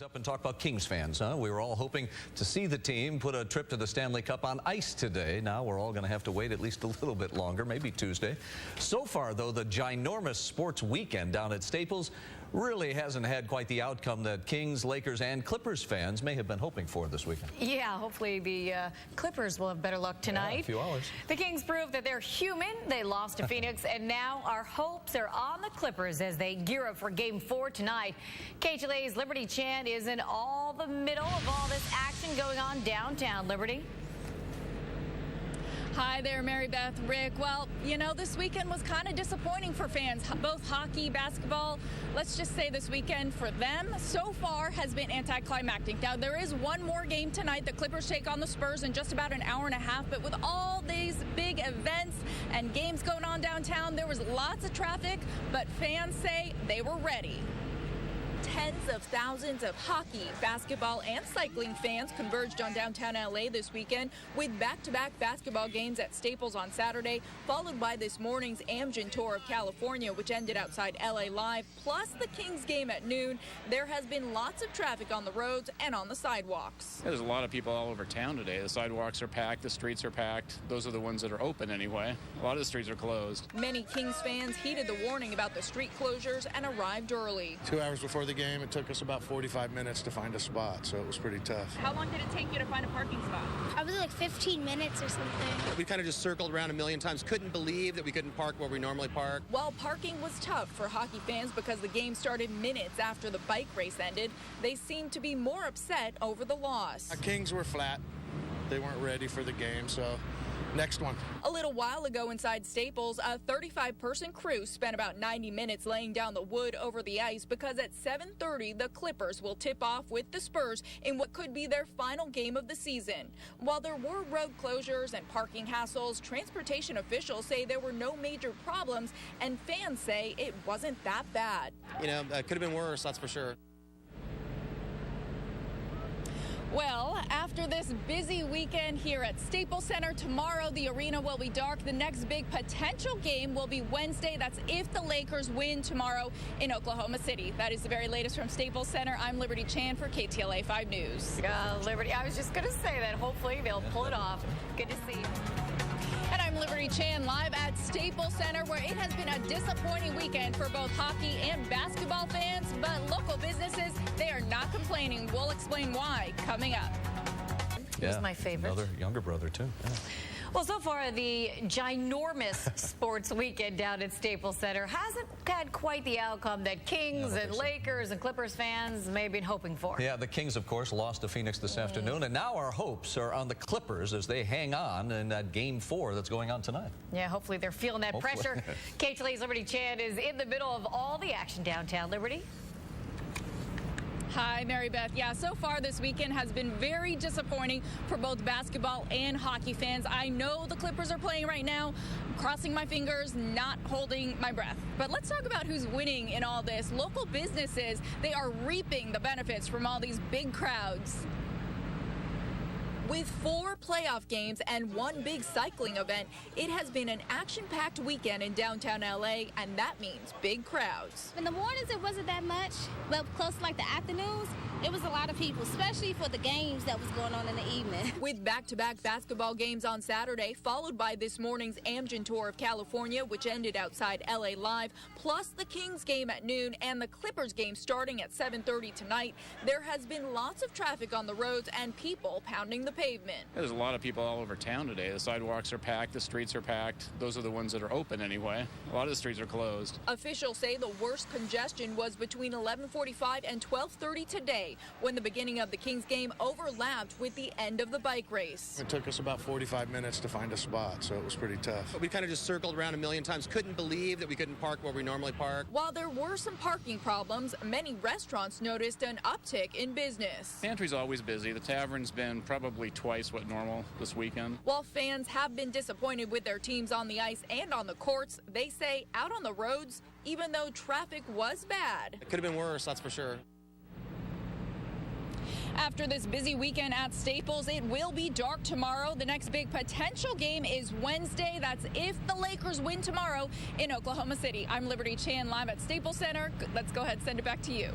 Up and talk about Kings fans, huh? We were all hoping to see the team put a trip to the Stanley Cup on ice today. Now we're all going to have to wait at least a little bit longer, maybe Tuesday. So far, though, the ginormous sports weekend down at Staples really hasn't had quite the outcome that Kings, Lakers, and Clippers fans may have been hoping for this weekend. Yeah, hopefully the Clippers will have better luck tonight. Yeah, a few hours. The Kings proved that they're human. They lost to Phoenix, and now our hopes are on the Clippers as they gear up for Game 4 tonight. KTLA's Liberty Chan is in all the middle of all this action going on downtown. Liberty? Hi there, Mary Beth, Rick. Well, you know, this weekend was kind of disappointing for fans, both hockey, basketball. Let's just say this weekend for them so far has been anticlimactic. Now, there is one more game tonight. The Clippers take on the Spurs in just about an hour and a half. But with all these big events and games going on downtown, there was lots of traffic, but fans say they were ready. Tens of thousands of hockey, basketball, and cycling fans converged on downtown LA this weekend with back-to-back basketball games at Staples on Saturday, followed by this morning's Amgen Tour of California, which ended outside LA Live, plus the Kings game at noon. There has been lots of traffic on the roads and on the sidewalks. There's a lot of people all over town today. The sidewalks are packed, the streets are packed. Those are the ones that are open anyway. A lot of the streets are closed. Many Kings fans heeded the warning about the street closures and arrived early. 2 hours before the game, it took us about 45 minutes to find a spot, so it was pretty tough. How long did it take you to find a parking spot? Probably like 15 minutes or something. We kind of just circled around a million times. Couldn't believe that we couldn't park where we normally park. While parking was tough for hockey fans because the game started minutes after the bike race ended, they seemed to be more upset over the loss. Our Kings were flat. They weren't ready for the game, so next one. A little while ago inside Staples, a 35-person crew spent about 90 minutes laying down the wood over the ice because at 7:30, the Clippers will tip off with the Spurs in what could be their final game of the season. While there were road closures and parking hassles, transportation officials say there were no major problems, and fans say it wasn't that bad. You know, it could have been worse, that's for sure. Well, after this busy weekend here at Staples Center, tomorrow the arena will be dark. The next big potential game will be Wednesday. That's if the Lakers win tomorrow in Oklahoma City. That is the very latest from Staples Center. I'm Liberty Chan for KTLA 5 News. Liberty, I was just going to say that. Hopefully they'll pull it off. Good to see you. And I'm Liberty Chan live at Staples Center, where it has been a disappointing weekend for both hockey and basketball fans. But local businesses, they are not complaining. We'll explain why coming up. He was my favorite. Another younger brother, too. Yeah. Well, so far, the ginormous sports weekend down at Staples Center hasn't had quite the outcome that Kings and Lakers and Clippers fans may have been hoping for. Yeah, the Kings, of course, lost to Phoenix this afternoon, and now our hopes are on the Clippers as they hang on in that Game 4 that's going on tonight. Yeah, hopefully they're feeling that pressure. KTLA's Liberty Chan is in the middle of all the action downtown. Liberty? Hi, Mary Beth. Yeah, so far this weekend has been very disappointing for both basketball and hockey fans. I know the Clippers are playing right now. I'm crossing my fingers, not holding my breath. But let's talk about who's winning in all this. Local businesses, they are reaping the benefits from all these big crowds. With 4 playoff games and 1 big cycling event, it has been an action-packed weekend in downtown LA, and that means big crowds. In the mornings, it wasn't that much, but close to like the afternoons, it was a lot of people, especially for the games that was going on in the evening. With back-to-back basketball games on Saturday, followed by this morning's Amgen Tour of California, which ended outside LA Live, plus the Kings game at noon and the Clippers game starting at 7:30 tonight, there has been lots of traffic on the roads and people pounding the pavement. There's a lot of people all over town today. The sidewalks are packed, the streets are packed. Those are the ones that are open anyway. A lot of the streets are closed. Officials say the worst congestion was between 11:45 and 12:30 today, when the beginning of the Kings game overlapped with the end of the bike race. It took us about 45 minutes to find a spot, so it was pretty tough. We kind of just circled around a million times. Couldn't believe that we couldn't park where we normally park. While there were some parking problems, many restaurants noticed an uptick in business. Pantry's always busy. The tavern's been probably twice what normal this weekend. While fans have been disappointed with their teams on the ice and on the courts, they say out on the roads, even though traffic was bad. It could have been worse, that's for sure. After this busy weekend at Staples, it will be dark tomorrow. The next big potential game is Wednesday. That's if the Lakers win tomorrow in Oklahoma City. I'm Liberty Chan live at Staples Center. Let's go ahead and send it back to you.